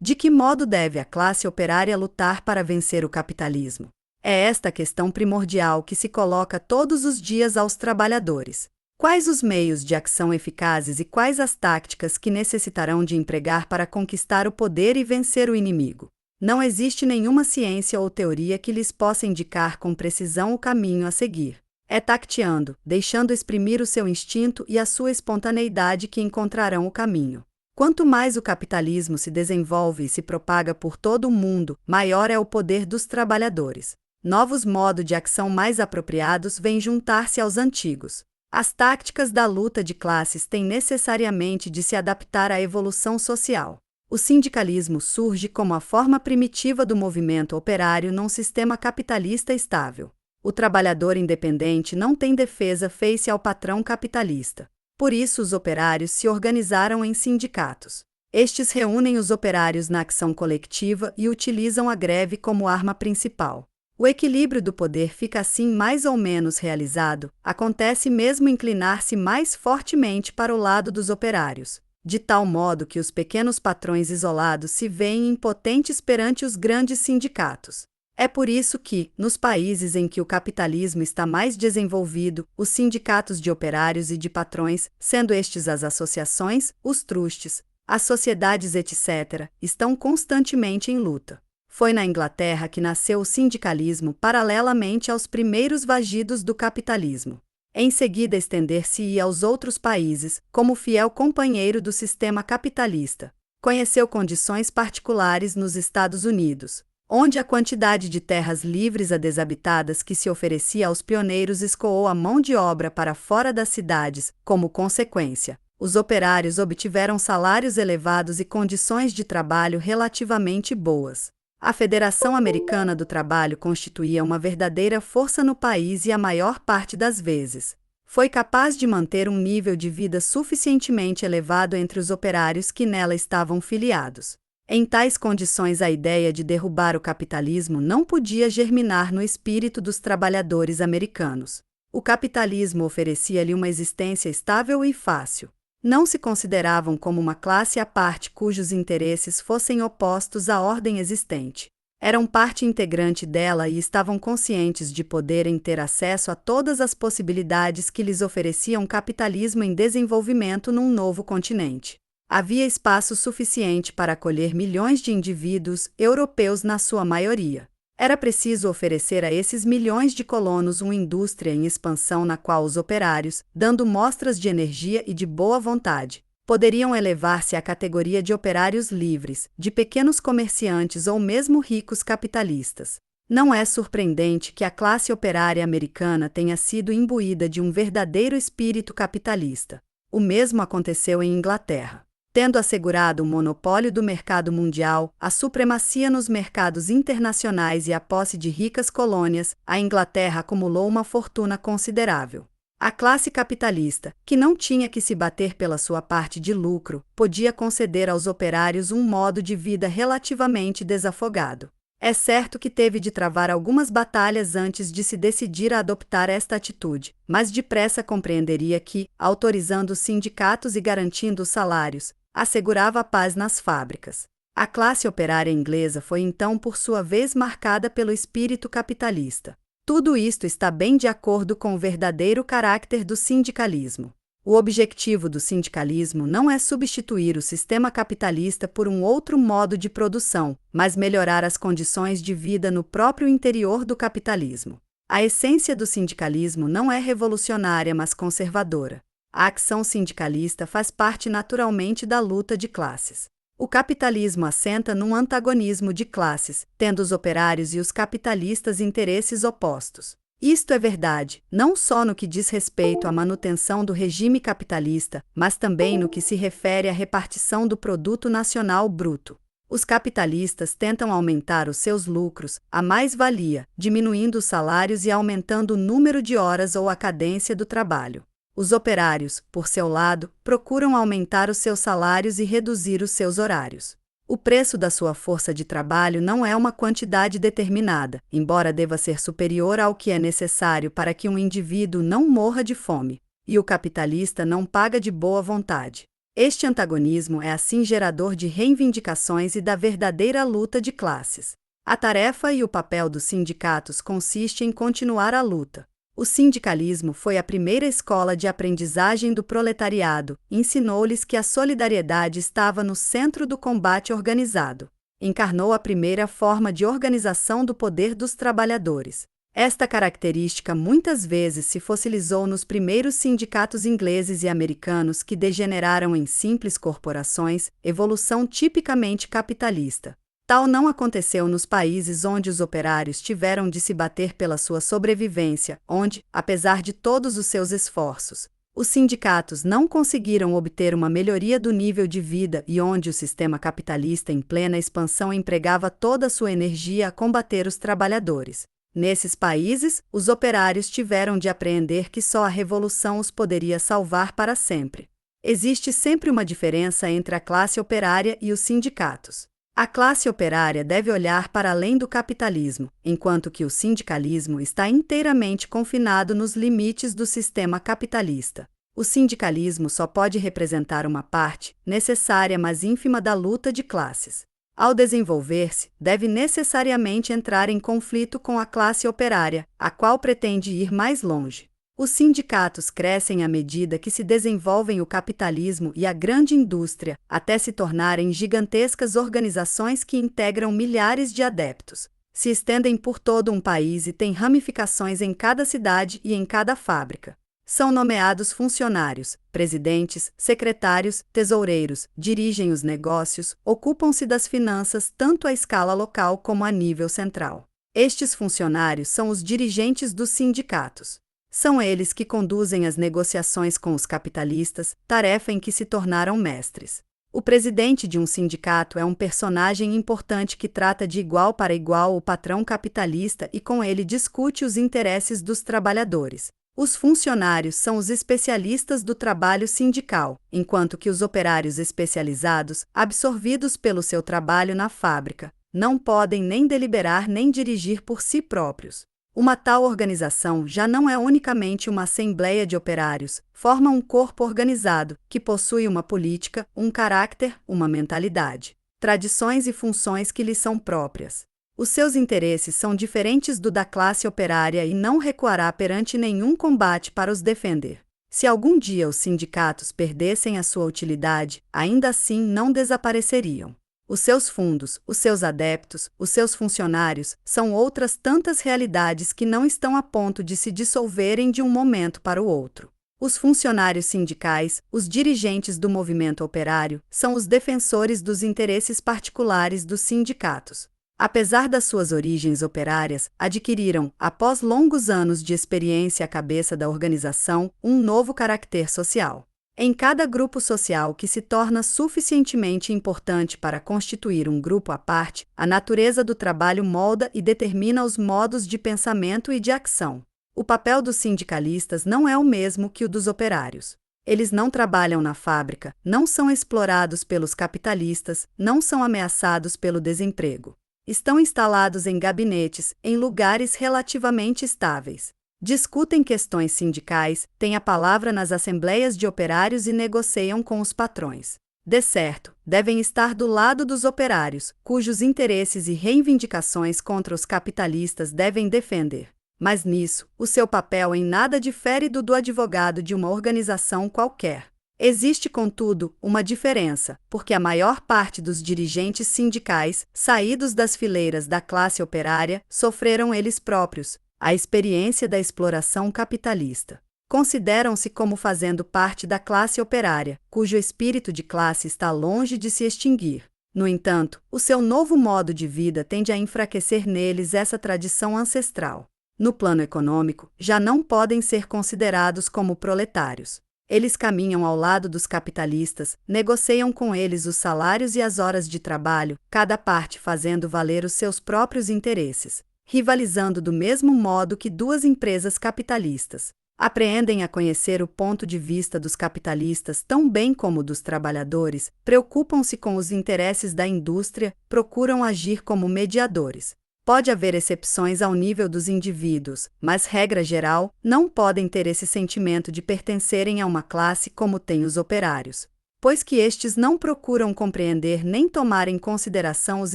De que modo deve a classe operária lutar para vencer o capitalismo? É esta a questão primordial que se coloca todos os dias aos trabalhadores. Quais os meios de ação eficazes e quais as táticas que necessitarão de empregar para conquistar o poder e vencer o inimigo? Não existe nenhuma ciência ou teoria que lhes possa indicar com precisão o caminho a seguir. É tateando, deixando exprimir o seu instinto e a sua espontaneidade que encontrarão o caminho. Quanto mais o capitalismo se desenvolve e se propaga por todo o mundo, maior é o poder dos trabalhadores. Novos modos de ação mais apropriados vêm juntar-se aos antigos. As táticas da luta de classes têm necessariamente de se adaptar à evolução social. O sindicalismo surge como a forma primitiva do movimento operário num sistema capitalista estável. O trabalhador independente não tem defesa face ao patrão capitalista. Por isso, os operários se organizaram em sindicatos. Estes reúnem os operários na ação coletiva e utilizam a greve como arma principal. O equilíbrio do poder fica assim mais ou menos realizado, acontece mesmo inclinar-se mais fortemente para o lado dos operários, de tal modo que os pequenos patrões isolados se veem impotentes perante os grandes sindicatos. É por isso que, nos países em que o capitalismo está mais desenvolvido, os sindicatos de operários e de patrões, sendo estes as associações, os trustes, as sociedades etc., estão constantemente em luta. Foi na Inglaterra que nasceu o sindicalismo paralelamente aos primeiros vagidos do capitalismo. Em seguida estender-se-ia aos outros países, como fiel companheiro do sistema capitalista. Conheceu condições particulares nos Estados Unidos, onde a quantidade de terras livres a desabitadas que se oferecia aos pioneiros escoou a mão de obra para fora das cidades. Como consequência, os operários obtiveram salários elevados e condições de trabalho relativamente boas. A Federação Americana do Trabalho constituía uma verdadeira força no país e a maior parte das vezes foi capaz de manter um nível de vida suficientemente elevado entre os operários que nela estavam filiados. Em tais condições, a ideia de derrubar o capitalismo não podia germinar no espírito dos trabalhadores americanos. O capitalismo oferecia-lhe uma existência estável e fácil. Não se consideravam como uma classe à parte cujos interesses fossem opostos à ordem existente. Eram parte integrante dela e estavam conscientes de poderem ter acesso a todas as possibilidades que lhes oferecia um capitalismo em desenvolvimento num novo continente. Havia espaço suficiente para acolher milhões de indivíduos, europeus na sua maioria. Era preciso oferecer a esses milhões de colonos uma indústria em expansão na qual os operários, dando mostras de energia e de boa vontade, poderiam elevar-se à categoria de operários livres, de pequenos comerciantes ou mesmo ricos capitalistas. Não é surpreendente que a classe operária americana tenha sido imbuída de um verdadeiro espírito capitalista. O mesmo aconteceu em Inglaterra. Tendo assegurado o monopólio do mercado mundial, a supremacia nos mercados internacionais e a posse de ricas colônias, a Inglaterra acumulou uma fortuna considerável. A classe capitalista, que não tinha que se bater pela sua parte de lucro, podia conceder aos operários um modo de vida relativamente desafogado. É certo que teve de travar algumas batalhas antes de se decidir a adoptar esta atitude, mas depressa compreenderia que, autorizando os sindicatos e garantindo os salários, assegurava a paz nas fábricas. A classe operária inglesa foi então por sua vez marcada pelo espírito capitalista. Tudo isto está bem de acordo com o verdadeiro caráter do sindicalismo. O objetivo do sindicalismo não é substituir o sistema capitalista por um outro modo de produção, mas melhorar as condições de vida no próprio interior do capitalismo. A essência do sindicalismo não é revolucionária, mas conservadora. A ação sindicalista faz parte naturalmente da luta de classes. O capitalismo assenta num antagonismo de classes, tendo os operários e os capitalistas interesses opostos. Isto é verdade, não só no que diz respeito à manutenção do regime capitalista, mas também no que se refere à repartição do produto nacional bruto. Os capitalistas tentam aumentar os seus lucros, a mais-valia, diminuindo os salários e aumentando o número de horas ou a cadência do trabalho. Os operários, por seu lado, procuram aumentar os seus salários e reduzir os seus horários. O preço da sua força de trabalho não é uma quantidade determinada, embora deva ser superior ao que é necessário para que um indivíduo não morra de fome, e o capitalista não paga de boa vontade. Este antagonismo é assim gerador de reivindicações e da verdadeira luta de classes. A tarefa e o papel dos sindicatos consiste em continuar a luta. O sindicalismo foi a primeira escola de aprendizagem do proletariado, ensinou-lhes que a solidariedade estava no centro do combate organizado. Encarnou a primeira forma de organização do poder dos trabalhadores. Esta característica muitas vezes se fossilizou nos primeiros sindicatos ingleses e americanos que degeneraram em simples corporações, evolução tipicamente capitalista. Tal não aconteceu nos países onde os operários tiveram de se bater pela sua sobrevivência, onde, apesar de todos os seus esforços, os sindicatos não conseguiram obter uma melhoria do nível de vida e onde o sistema capitalista em plena expansão empregava toda a sua energia a combater os trabalhadores. Nesses países, os operários tiveram de apreender que só a revolução os poderia salvar para sempre. Existe sempre uma diferença entre a classe operária e os sindicatos. A classe operária deve olhar para além do capitalismo, enquanto que o sindicalismo está inteiramente confinado nos limites do sistema capitalista. O sindicalismo só pode representar uma parte, necessária mas ínfima, da luta de classes. Ao desenvolver-se, deve necessariamente entrar em conflito com a classe operária, a qual pretende ir mais longe. Os sindicatos crescem à medida que se desenvolvem o capitalismo e a grande indústria, até se tornarem gigantescas organizações que integram milhares de adeptos. Se estendem por todo um país e têm ramificações em cada cidade e em cada fábrica. São nomeados funcionários, presidentes, secretários, tesoureiros, dirigem os negócios, ocupam-se das finanças tanto à escala local como a nível central. Estes funcionários são os dirigentes dos sindicatos. São eles que conduzem as negociações com os capitalistas, tarefa em que se tornaram mestres. O presidente de um sindicato é um personagem importante que trata de igual para igual o patrão capitalista e com ele discute os interesses dos trabalhadores. Os funcionários são os especialistas do trabalho sindical, enquanto que os operários especializados, absorvidos pelo seu trabalho na fábrica, não podem nem deliberar nem dirigir por si próprios. Uma tal organização já não é unicamente uma assembleia de operários, forma um corpo organizado, que possui uma política, um caráter, uma mentalidade, tradições e funções que lhe são próprias. Os seus interesses são diferentes do da classe operária e não recuará perante nenhum combate para os defender. Se algum dia os sindicatos perdessem a sua utilidade, ainda assim não desapareceriam. Os seus fundos, os seus adeptos, os seus funcionários, são outras tantas realidades que não estão a ponto de se dissolverem de um momento para o outro. Os funcionários sindicais, os dirigentes do movimento operário, são os defensores dos interesses particulares dos sindicatos. Apesar das suas origens operárias, adquiriram, após longos anos de experiência à cabeça da organização, um novo caráter social. Em cada grupo social que se torna suficientemente importante para constituir um grupo à parte, a natureza do trabalho molda e determina os modos de pensamento e de ação. O papel dos sindicalistas não é o mesmo que o dos operários. Eles não trabalham na fábrica, não são explorados pelos capitalistas, não são ameaçados pelo desemprego. Estão instalados em gabinetes, em lugares relativamente estáveis. Discutem questões sindicais, têm a palavra nas assembleias de operários e negociam com os patrões. De certo, devem estar do lado dos operários, cujos interesses e reivindicações contra os capitalistas devem defender. Mas nisso, o seu papel em nada difere do advogado de uma organização qualquer. Existe, contudo, uma diferença, porque a maior parte dos dirigentes sindicais, saídos das fileiras da classe operária, sofreram eles próprios a experiência da exploração capitalista. Consideram-se como fazendo parte da classe operária, cujo espírito de classe está longe de se extinguir. No entanto, o seu novo modo de vida tende a enfraquecer neles essa tradição ancestral. No plano econômico, já não podem ser considerados como proletários. Eles caminham ao lado dos capitalistas, negociam com eles os salários e as horas de trabalho, cada parte fazendo valer os seus próprios interesses, rivalizando do mesmo modo que duas empresas capitalistas. Apreendem a conhecer o ponto de vista dos capitalistas tão bem como dos trabalhadores, preocupam-se com os interesses da indústria, procuram agir como mediadores. Pode haver exceções ao nível dos indivíduos, mas, regra geral, não podem ter esse sentimento de pertencerem a uma classe como têm os operários. pois que estes não procuram compreender nem tomar em consideração os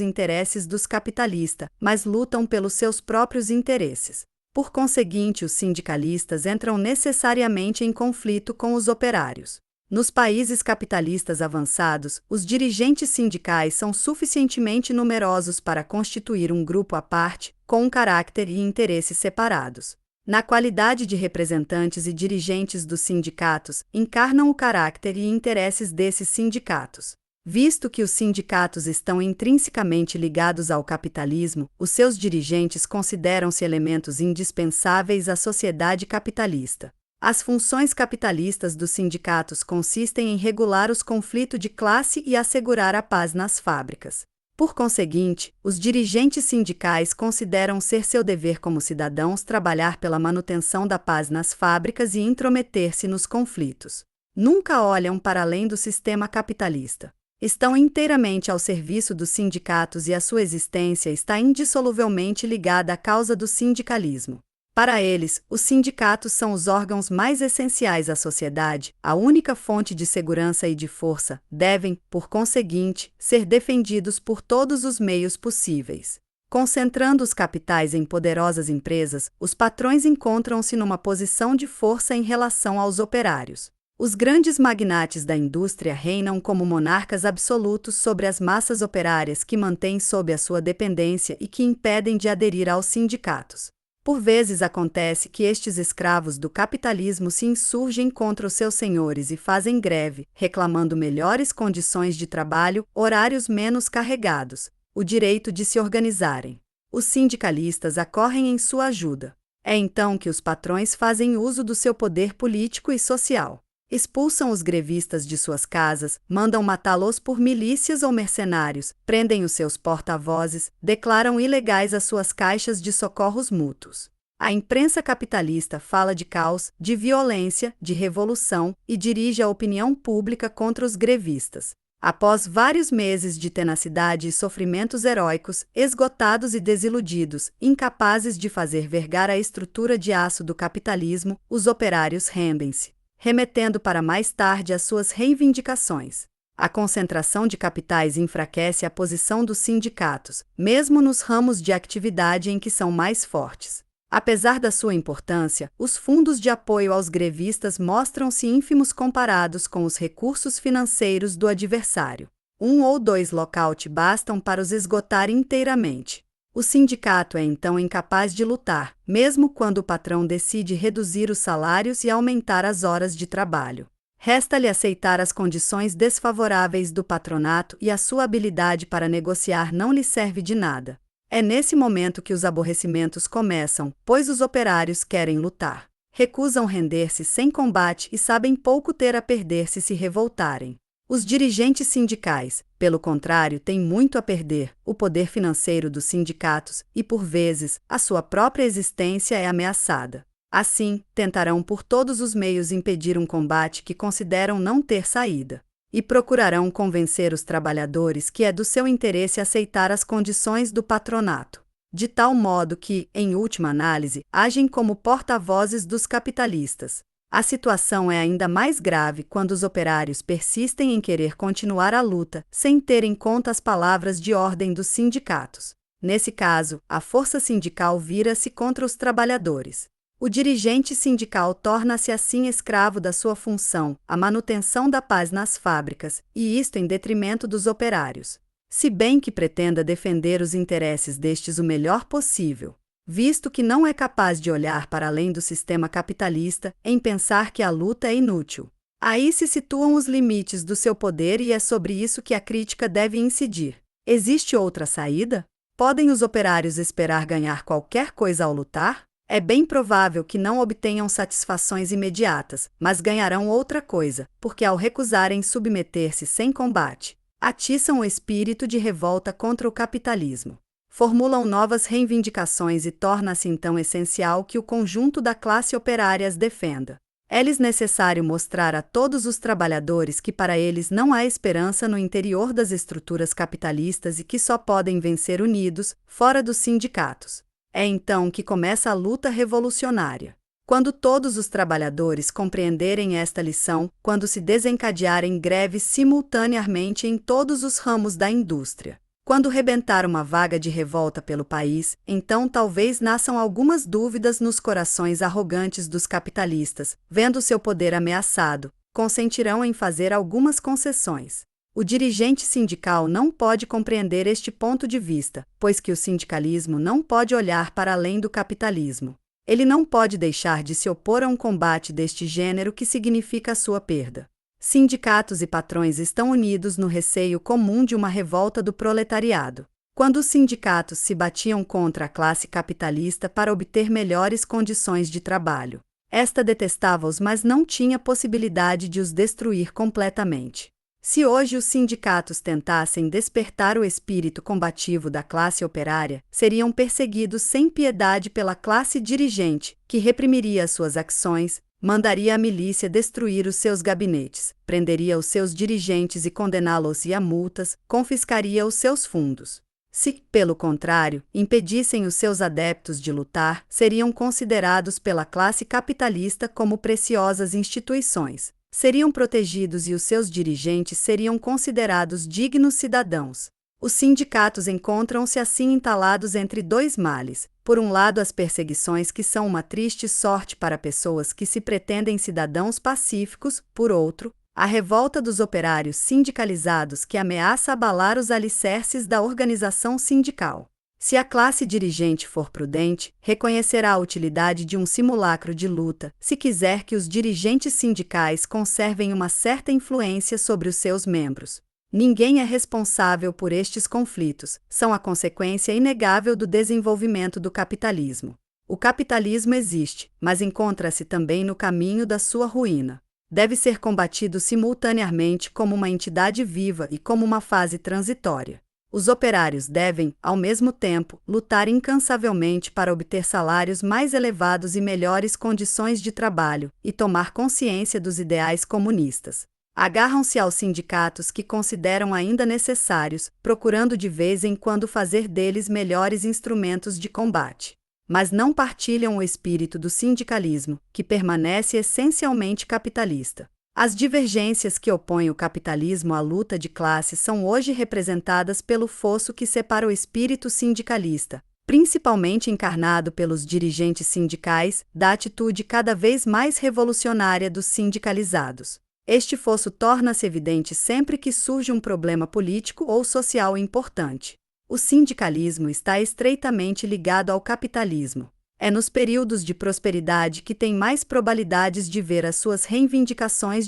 interesses dos capitalistas, mas lutam pelos seus próprios interesses. Por conseguinte, os sindicalistas entram necessariamente em conflito com os operários. Nos países capitalistas avançados, os dirigentes sindicais são suficientemente numerosos para constituir um grupo à parte, com um caráter e interesses separados. Na qualidade de representantes e dirigentes dos sindicatos, encarnam o caráter e interesses desses sindicatos. Visto que os sindicatos estão intrinsecamente ligados ao capitalismo, os seus dirigentes consideram-se elementos indispensáveis à sociedade capitalista. As funções capitalistas dos sindicatos consistem em regular os conflitos de classe e assegurar a paz nas fábricas. Por conseguinte, os dirigentes sindicais consideram ser seu dever como cidadãos trabalhar pela manutenção da paz nas fábricas e intrometer-se nos conflitos. Nunca olham para além do sistema capitalista. Estão inteiramente ao serviço dos sindicatos e a sua existência está indissoluvelmente ligada à causa do sindicalismo. Para eles, os sindicatos são os órgãos mais essenciais à sociedade, a única fonte de segurança e de força, devem, por conseguinte, ser defendidos por todos os meios possíveis. Concentrando os capitais em poderosas empresas, os patrões encontram-se numa posição de força em relação aos operários. Os grandes magnates da indústria reinam como monarcas absolutos sobre as massas operárias que mantêm sob a sua dependência e que impedem de aderir aos sindicatos. Por vezes acontece que estes escravos do capitalismo se insurgem contra os seus senhores e fazem greve, reclamando melhores condições de trabalho, horários menos carregados, o direito de se organizarem. Os sindicalistas acorrem em sua ajuda. É então que os patrões fazem uso do seu poder político e social. Expulsam os grevistas de suas casas, mandam matá-los por milícias ou mercenários, prendem os seus porta-vozes, declaram ilegais as suas caixas de socorros mútuos. A imprensa capitalista fala de caos, de violência, de revolução e dirige a opinião pública contra os grevistas. Após vários meses de tenacidade e sofrimentos heróicos, esgotados e desiludidos, incapazes de fazer vergar a estrutura de aço do capitalismo, os operários rendem-se, remetendo para mais tarde as suas reivindicações. A concentração de capitais enfraquece a posição dos sindicatos, mesmo nos ramos de atividade em que são mais fortes. Apesar da sua importância, os fundos de apoio aos grevistas mostram-se ínfimos comparados com os recursos financeiros do adversário. 1 ou 2 lockout bastam para os esgotar inteiramente. O sindicato é então incapaz de lutar, mesmo quando o patrão decide reduzir os salários e aumentar as horas de trabalho. Resta-lhe aceitar as condições desfavoráveis do patronato e a sua habilidade para negociar não lhe serve de nada. É nesse momento que os aborrecimentos começam, pois os operários querem lutar. Recusam render-se sem combate e sabem pouco ter a perder se revoltarem. Os dirigentes sindicais, pelo contrário, têm muito a perder, o poder financeiro dos sindicatos e, por vezes, a sua própria existência é ameaçada. Assim, tentarão por todos os meios impedir um combate que consideram não ter saída. E procurarão convencer os trabalhadores que é do seu interesse aceitar as condições do patronato, de tal modo que, em última análise, agem como porta-vozes dos capitalistas. A situação é ainda mais grave quando os operários persistem em querer continuar a luta, sem ter em conta as palavras de ordem dos sindicatos. Nesse caso, a força sindical vira-se contra os trabalhadores. O dirigente sindical torna-se assim escravo da sua função, a manutenção da paz nas fábricas, e isto em detrimento dos operários. Se bem que pretenda defender os interesses destes o melhor possível, visto que não é capaz de olhar para além do sistema capitalista, em pensar que a luta é inútil. Aí se situam os limites do seu poder e é sobre isso que a crítica deve incidir. Existe outra saída? Podem os operários esperar ganhar qualquer coisa ao lutar? É bem provável que não obtenham satisfações imediatas, mas ganharão outra coisa, porque ao recusarem submeter-se sem combate, atiçam o espírito de revolta contra o capitalismo. Formulam novas reivindicações e torna-se então essencial que o conjunto da classe operária as defenda. É-lhes necessário mostrar a todos os trabalhadores que para eles não há esperança no interior das estruturas capitalistas e que só podem vencer unidos, fora dos sindicatos. É então que começa a luta revolucionária. Quando todos os trabalhadores compreenderem esta lição, quando se desencadearem greves simultaneamente em todos os ramos da indústria, quando rebentar uma vaga de revolta pelo país, então talvez nasçam algumas dúvidas nos corações arrogantes dos capitalistas, vendo seu poder ameaçado, consentirão em fazer algumas concessões. O dirigente sindical não pode compreender este ponto de vista, pois que o sindicalismo não pode olhar para além do capitalismo. Ele não pode deixar de se opor a um combate deste gênero que significa a sua perda. Sindicatos e patrões estão unidos no receio comum de uma revolta do proletariado. Quando os sindicatos se batiam contra a classe capitalista para obter melhores condições de trabalho, esta detestava-os, mas não tinha possibilidade de os destruir completamente. Se hoje os sindicatos tentassem despertar o espírito combativo da classe operária, seriam perseguidos sem piedade pela classe dirigente, que reprimiria as suas ações, mandaria a milícia destruir os seus gabinetes, prenderia os seus dirigentes e condená-los a multas, confiscaria os seus fundos. Se, pelo contrário, impedissem os seus adeptos de lutar, seriam considerados pela classe capitalista como preciosas instituições. Seriam protegidos e os seus dirigentes seriam considerados dignos cidadãos. Os sindicatos encontram-se assim entalados entre dois males: por um lado, as perseguições, que são uma triste sorte para pessoas que se pretendem cidadãos pacíficos; por outro, a revolta dos operários sindicalizados, que ameaça abalar os alicerces da organização sindical. Se a classe dirigente for prudente, reconhecerá a utilidade de um simulacro de luta, se quiser que os dirigentes sindicais conservem uma certa influência sobre os seus membros. Ninguém é responsável por estes conflitos, são a consequência inegável do desenvolvimento do capitalismo. O capitalismo existe, mas encontra-se também no caminho da sua ruína. Deve ser combatido simultaneamente como uma entidade viva e como uma fase transitória. Os operários devem, ao mesmo tempo, lutar incansavelmente para obter salários mais elevados e melhores condições de trabalho, e tomar consciência dos ideais comunistas. Agarram-se aos sindicatos que consideram ainda necessários, procurando de vez em quando fazer deles melhores instrumentos de combate. Mas não partilham o espírito do sindicalismo, que permanece essencialmente capitalista. As divergências que opõem o capitalismo à luta de classes são hoje representadas pelo fosso que separa o espírito sindicalista, principalmente encarnado pelos dirigentes sindicais, da atitude cada vez mais revolucionária dos sindicalizados. Este fosso torna-se evidente sempre que surge um problema político ou social importante. O sindicalismo está estreitamente ligado ao capitalismo. É nos períodos de prosperidade que tem mais probabilidades de ver as suas reivindicações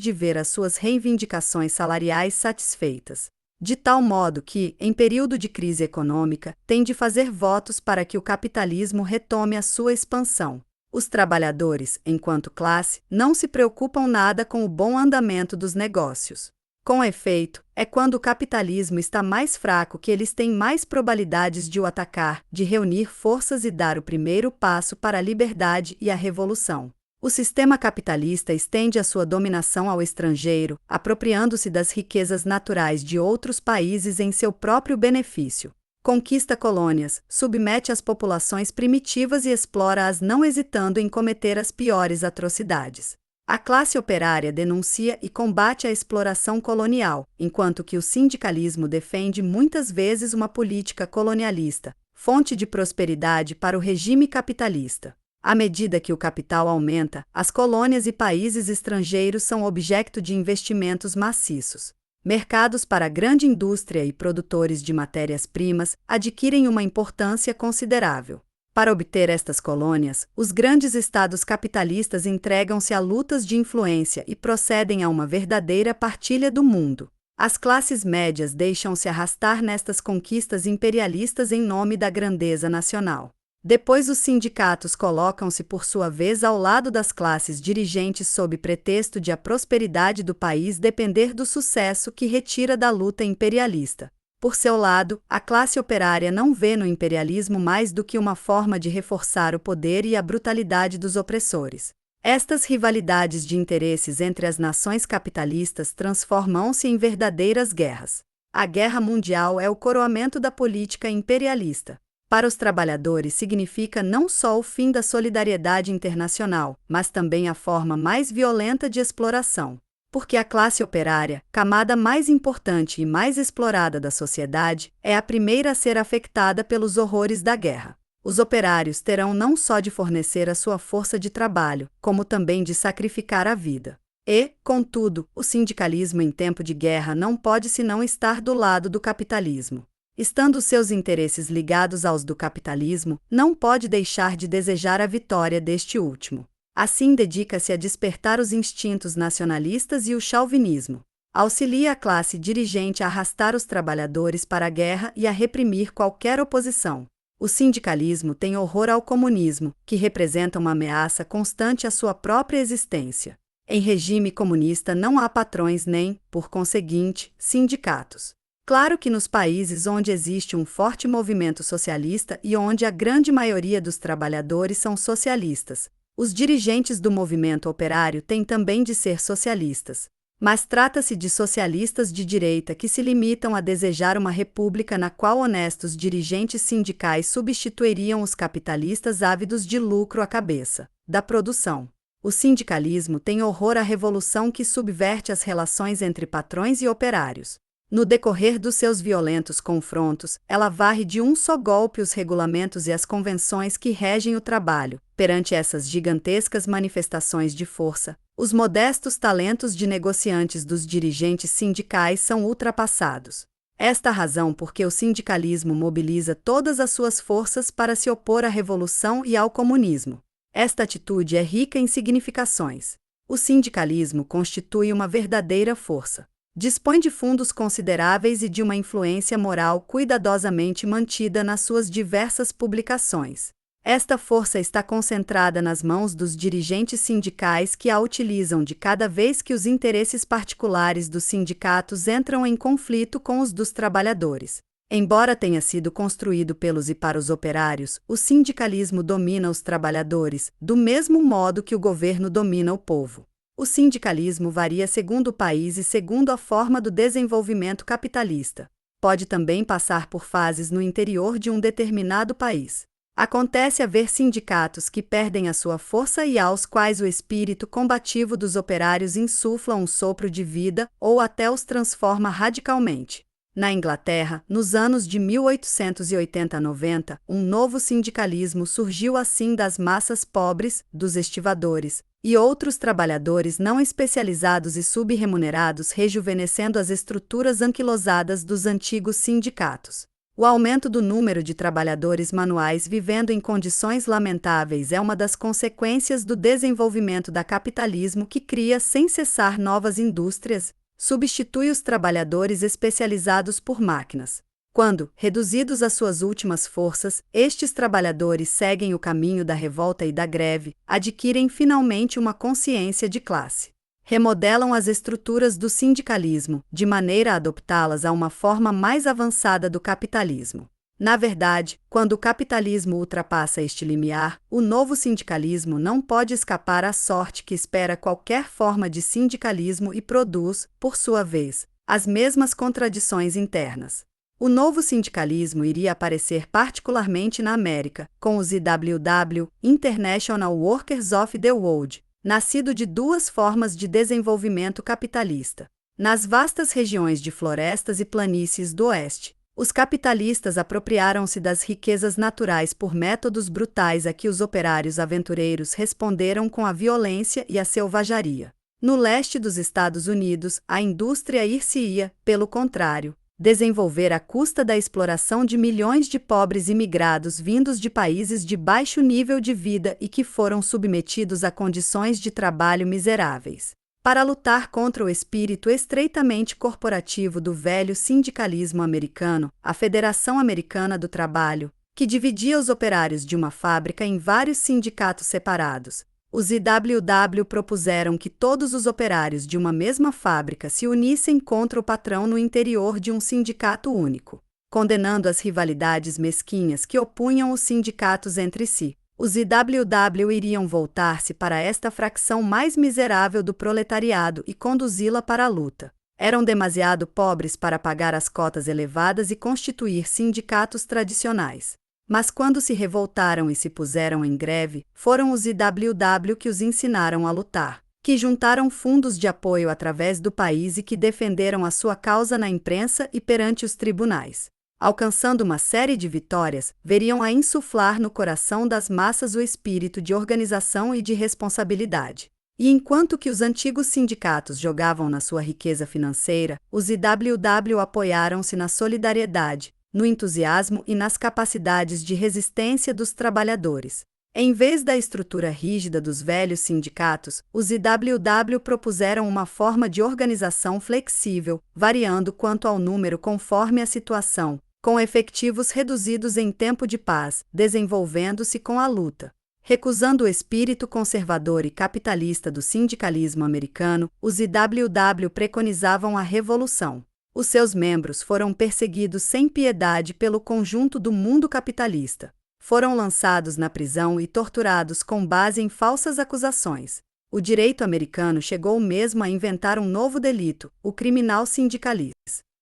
salariais satisfeitas. De tal modo que, em período de crise econômica, tem de fazer votos para que o capitalismo retome a sua expansão. Os trabalhadores, enquanto classe, não se preocupam nada com o bom andamento dos negócios. Com efeito, é quando o capitalismo está mais fraco que eles têm mais probabilidades de o atacar, de reunir forças e dar o primeiro passo para a liberdade e a revolução. O sistema capitalista estende a sua dominação ao estrangeiro, apropriando-se das riquezas naturais de outros países em seu próprio benefício. Conquista colônias, submete as populações primitivas e explora-as, não hesitando em cometer as piores atrocidades. A classe operária denuncia e combate a exploração colonial, enquanto que o sindicalismo defende muitas vezes uma política colonialista, fonte de prosperidade para o regime capitalista. À medida que o capital aumenta, as colônias e países estrangeiros são objeto de investimentos maciços. Mercados para a grande indústria e produtores de matérias-primas adquirem uma importância considerável. Para obter estas colônias, os grandes estados capitalistas entregam-se a lutas de influência e procedem a uma verdadeira partilha do mundo. As classes médias deixam-se arrastar nestas conquistas imperialistas em nome da grandeza nacional. Depois os sindicatos colocam-se por sua vez ao lado das classes dirigentes sob pretexto de a prosperidade do país depender do sucesso que retira da luta imperialista. Por seu lado, a classe operária não vê no imperialismo mais do que uma forma de reforçar o poder e a brutalidade dos opressores. Estas rivalidades de interesses entre as nações capitalistas transformam-se em verdadeiras guerras. A guerra mundial é o coroamento da política imperialista. Para os trabalhadores significa não só o fim da solidariedade internacional, mas também a forma mais violenta de exploração. Porque a classe operária, camada mais importante e mais explorada da sociedade, é a primeira a ser afetada pelos horrores da guerra. Os operários terão não só de fornecer a sua força de trabalho, como também de sacrificar a vida. E, contudo, o sindicalismo em tempo de guerra não pode senão estar do lado do capitalismo. Estando seus interesses ligados aos do capitalismo, não pode deixar de desejar a vitória deste último. Assim dedica-se a despertar os instintos nacionalistas e o chauvinismo. Auxilia a classe dirigente a arrastar os trabalhadores para a guerra e a reprimir qualquer oposição. O sindicalismo tem horror ao comunismo, que representa uma ameaça constante à sua própria existência. Em regime comunista não há patrões nem, por conseguinte, sindicatos. Claro que nos países onde existe um forte movimento socialista e onde a grande maioria dos trabalhadores são socialistas, os dirigentes do movimento operário têm também de ser socialistas. Mas trata-se de socialistas de direita que se limitam a desejar uma república na qual honestos dirigentes sindicais substituiriam os capitalistas ávidos de lucro à cabeça da produção. O sindicalismo tem horror à revolução que subverte as relações entre patrões e operários. No decorrer dos seus violentos confrontos, ela varre de um só golpe os regulamentos e as convenções que regem o trabalho. Perante essas gigantescas manifestações de força, os modestos talentos de negociantes dos dirigentes sindicais são ultrapassados. Esta a razão porque o sindicalismo mobiliza todas as suas forças para se opor à revolução e ao comunismo. Esta atitude é rica em significações. O sindicalismo constitui uma verdadeira força. Dispõe de fundos consideráveis e de uma influência moral cuidadosamente mantida nas suas diversas publicações. Esta força está concentrada nas mãos dos dirigentes sindicais que a utilizam de cada vez que os interesses particulares dos sindicatos entram em conflito com os dos trabalhadores. Embora tenha sido construído pelos e para os operários, o sindicalismo domina os trabalhadores, do mesmo modo que o governo domina o povo. O sindicalismo varia segundo o país e segundo a forma do desenvolvimento capitalista. Pode também passar por fases no interior de um determinado país. Acontece haver sindicatos que perdem a sua força e aos quais o espírito combativo dos operários insufla um sopro de vida ou até os transforma radicalmente. Na Inglaterra, nos anos de 1880 a 90, um novo sindicalismo surgiu assim das massas pobres, dos estivadores, e outros trabalhadores não especializados e subremunerados, rejuvenescendo as estruturas anquilosadas dos antigos sindicatos. O aumento do número de trabalhadores manuais vivendo em condições lamentáveis é uma das consequências do desenvolvimento da capitalismo que cria sem cessar novas indústrias, substitui os trabalhadores especializados por máquinas. Quando, reduzidos às suas últimas forças, estes trabalhadores seguem o caminho da revolta e da greve, adquirem finalmente uma consciência de classe. Remodelam as estruturas do sindicalismo, de maneira a adaptá-las a uma forma mais avançada do capitalismo. Na verdade, quando o capitalismo ultrapassa este limiar, o novo sindicalismo não pode escapar à sorte que espera qualquer forma de sindicalismo e produz, por sua vez, as mesmas contradições internas. O novo sindicalismo iria aparecer particularmente na América, com os IWW, International Workers of the World, nascido de duas formas de desenvolvimento capitalista. Nas vastas regiões de florestas e planícies do Oeste, os capitalistas apropriaram-se das riquezas naturais por métodos brutais a que os operários aventureiros responderam com a violência e a selvageria. No leste dos Estados Unidos, a indústria ir-se-ia, pelo contrário, desenvolver à custa da exploração de milhões de pobres imigrados vindos de países de baixo nível de vida e que foram submetidos a condições de trabalho miseráveis. Para lutar contra o espírito estreitamente corporativo do velho sindicalismo americano, a Federação Americana do Trabalho, que dividia os operários de uma fábrica em vários sindicatos separados, os IWW propuseram que todos os operários de uma mesma fábrica se unissem contra o patrão no interior de um sindicato único, condenando as rivalidades mesquinhas que opunham os sindicatos entre si. Os IWW iriam voltar-se para esta fracção mais miserável do proletariado e conduzi-la para a luta. Eram demasiado pobres para pagar as cotas elevadas e constituir sindicatos tradicionais. Mas quando se revoltaram e se puseram em greve, foram os IWW que os ensinaram a lutar, que juntaram fundos de apoio através do país e que defenderam a sua causa na imprensa e perante os tribunais. Alcançando uma série de vitórias, veriam a insuflar no coração das massas o espírito de organização e de responsabilidade. E enquanto que os antigos sindicatos jogavam na sua riqueza financeira, os IWW apoiaram-se na solidariedade, no entusiasmo e nas capacidades de resistência dos trabalhadores. Em vez da estrutura rígida dos velhos sindicatos, os IWW propuseram uma forma de organização flexível, variando quanto ao número conforme a situação, com efetivos reduzidos em tempo de paz, desenvolvendo-se com a luta. Recusando o espírito conservador e capitalista do sindicalismo americano, os IWW preconizavam a revolução. Os seus membros foram perseguidos sem piedade pelo conjunto do mundo capitalista. Foram lançados na prisão e torturados com base em falsas acusações. O direito americano chegou mesmo a inventar um novo delito, o criminal sindicalismo.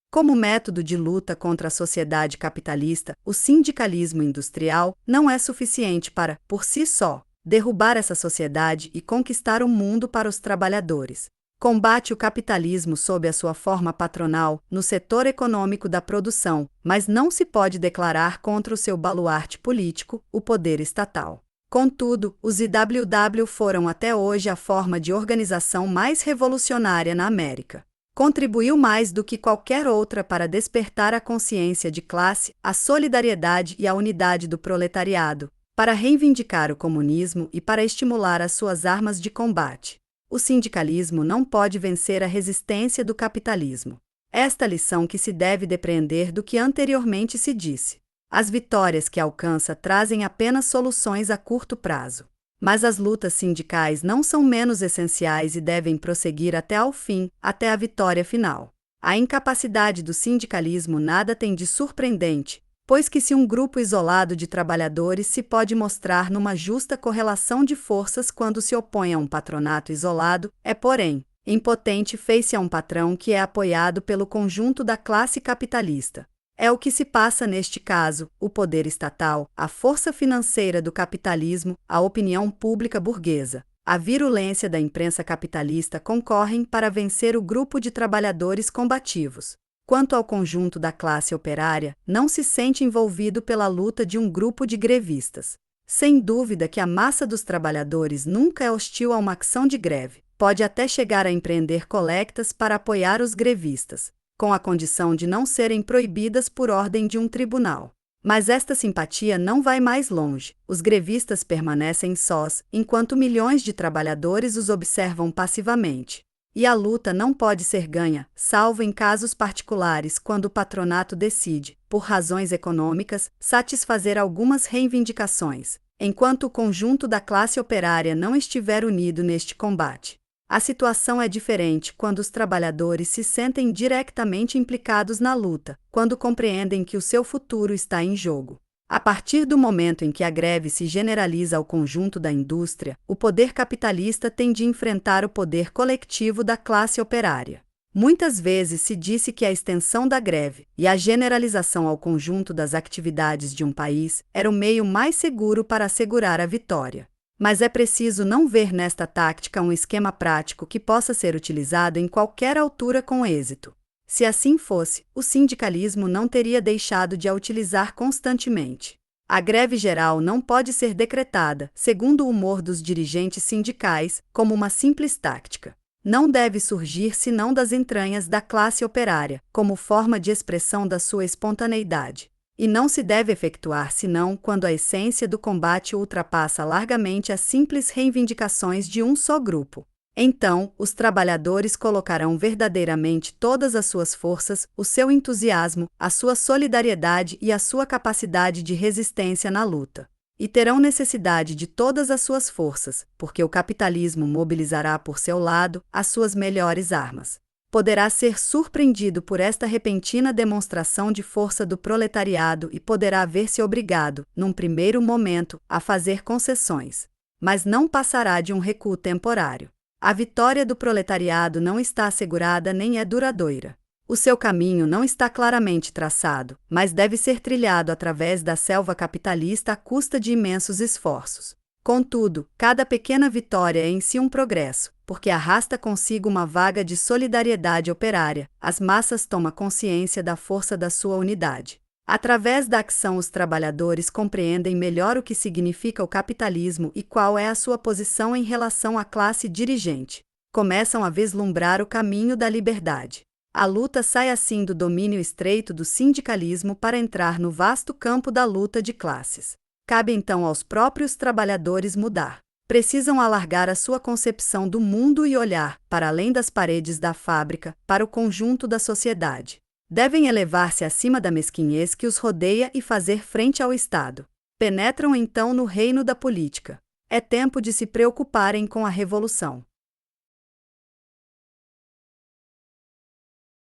Como método de luta contra a sociedade capitalista, o sindicalismo industrial não é suficiente para, por si só, derrubar essa sociedade e conquistar o mundo para os trabalhadores. Combate o capitalismo sob a sua forma patronal, no setor econômico da produção, mas não se pode declarar contra o seu baluarte político, o poder estatal. Contudo, os IWW foram até hoje a forma de organização mais revolucionária na América. Contribuiu mais do que qualquer outra para despertar a consciência de classe, a solidariedade e a unidade do proletariado, para reivindicar o comunismo e para estimular as suas armas de combate. O sindicalismo não pode vencer a resistência do capitalismo. Esta lição que se deve depreender do que anteriormente se disse. As vitórias que alcança trazem apenas soluções a curto prazo. Mas as lutas sindicais não são menos essenciais e devem prosseguir até ao fim, até a vitória final. A incapacidade do sindicalismo nada tem de surpreendente, pois que se um grupo isolado de trabalhadores se pode mostrar numa justa correlação de forças quando se opõe a um patronato isolado, é porém, impotente face a um patrão que é apoiado pelo conjunto da classe capitalista. É o que se passa neste caso: o poder estatal, a força financeira do capitalismo, a opinião pública burguesa, a virulência da imprensa capitalista concorrem para vencer o grupo de trabalhadores combativos. Quanto ao conjunto da classe operária, não se sente envolvido pela luta de um grupo de grevistas. Sem dúvida que a massa dos trabalhadores nunca é hostil a uma ação de greve, pode até chegar a empreender colectas para apoiar os grevistas, com a condição de não serem proibidas por ordem de um tribunal. Mas esta simpatia não vai mais longe. Os grevistas permanecem sós, enquanto milhões de trabalhadores os observam passivamente. E a luta não pode ser ganha, salvo em casos particulares quando o patronato decide, por razões econômicas, satisfazer algumas reivindicações, enquanto o conjunto da classe operária não estiver unido neste combate. A situação é diferente quando os trabalhadores se sentem diretamente implicados na luta, quando compreendem que o seu futuro está em jogo. A partir do momento em que a greve se generaliza ao conjunto da indústria, o poder capitalista tem de enfrentar o poder coletivo da classe operária. Muitas vezes se disse que a extensão da greve e a generalização ao conjunto das atividades de um país era o meio mais seguro para assegurar a vitória. Mas é preciso não ver nesta tática um esquema prático que possa ser utilizado em qualquer altura com êxito. Se assim fosse, o sindicalismo não teria deixado de a utilizar constantemente. A greve geral não pode ser decretada, segundo o humor dos dirigentes sindicais, como uma simples tática. Não deve surgir senão das entranhas da classe operária, como forma de expressão da sua espontaneidade. E não se deve efetuar senão quando a essência do combate ultrapassa largamente as simples reivindicações de um só grupo. Então, os trabalhadores colocarão verdadeiramente todas as suas forças, o seu entusiasmo, a sua solidariedade e a sua capacidade de resistência na luta. E terão necessidade de todas as suas forças, porque o capitalismo mobilizará por seu lado as suas melhores armas. Poderá ser surpreendido por esta repentina demonstração de força do proletariado e poderá ver-se obrigado, num primeiro momento, a fazer concessões. Mas não passará de um recuo temporário. A vitória do proletariado não está assegurada nem é duradoura. O seu caminho não está claramente traçado, mas deve ser trilhado através da selva capitalista à custa de imensos esforços. Contudo, cada pequena vitória é em si um progresso, porque arrasta consigo uma vaga de solidariedade operária. As massas tomam consciência da força da sua unidade. Através da ação, os trabalhadores compreendem melhor o que significa o capitalismo e qual é a sua posição em relação à classe dirigente. Começam a vislumbrar o caminho da liberdade. A luta sai assim do domínio estreito do sindicalismo para entrar no vasto campo da luta de classes. Cabe então aos próprios trabalhadores mudar. Precisam alargar a sua concepção do mundo e olhar, para além das paredes da fábrica, para o conjunto da sociedade. Devem elevar-se acima da mesquinhez que os rodeia e fazer frente ao Estado. Penetram então no reino da política. É tempo de se preocuparem com a revolução.